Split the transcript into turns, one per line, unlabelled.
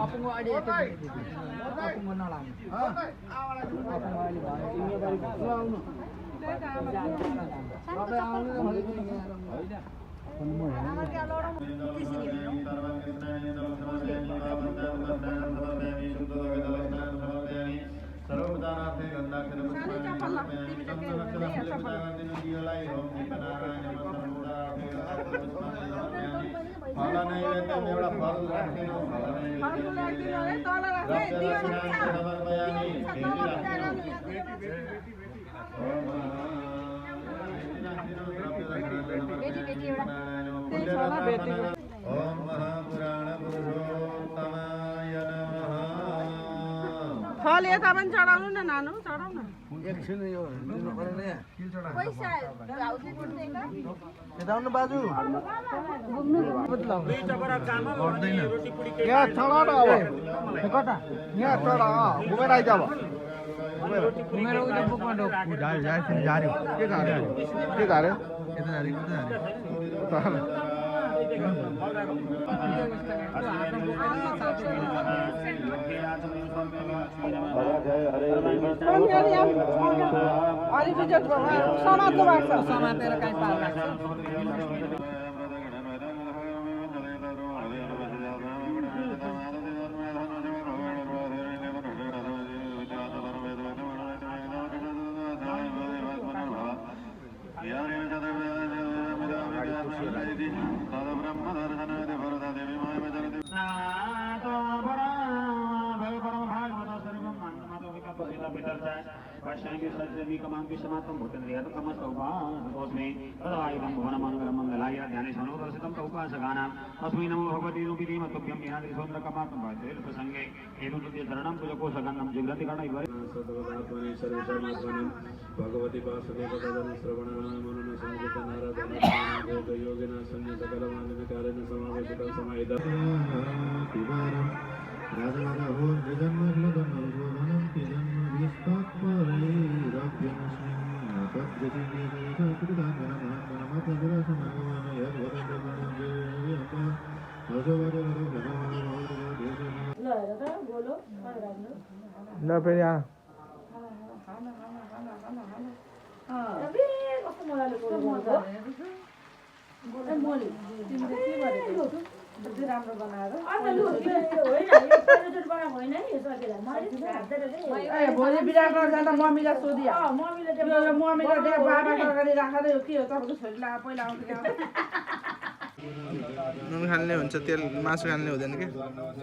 अपको अहिले अपको नलाग्नु अपको अहिले भयो आउनु
सर्वदानार्थे गन्धाक्षर फलनैवेद्यम एउटा फल राख्दिनु ओम महापुराण पुरुषोत्तमाय नमः
फल यता पनि चढाउनु न नानु चढाउ न
एकछिन यो दिनु पर्दैन
पैसा गाउँदै गुड्दैका
यताउनु बाजु यहाँ चढा न अब कता यहाँ चढा घुमेर आइज अब घुमेर उयो बुकमा जारे के गारे यता जारे समातेर काहीँ पाल्ला
पश्यामि सज्जमी कमांकि समात्मं भूतन्द्रियत कमस्तौपादोस्मि तदायुधं भुवनमङ्गलं मङ्गलाय ध्याने सनोदर्शितं तौपासगानां तस्मै नमो भगवते रूपिणीमतुभ्यं ध्यानादिसोन्द्रकमात्मभाषेल्पसङ्गे हेतुतुल्यचरणं पुजकोशगन्धं जिघ्रति कर्णैर्वरे सद्वदात्मने सर्वेषामात्मनं भगवति वासुदेवतदं श्रवणमनन संयुक्त नारदनाथ योगिना संयुतकलमानकारेण समावेशितं समाहितं पिबारं राजमाधवो निजन्मग्लदमोगमनं पिजन्म
ल फेरि यहाँ
राम्रो बनाएर भोलि बिहा गरेर जाँदा मम्मीलाई सोधिया मम्मीले बाबाको अगाडि राखेर यो के हो तपाईँको छोरीलाई पहिला आउँछ
नुन खाल्ने हुन्छ तेल मासु खाल्ने हुँदैन के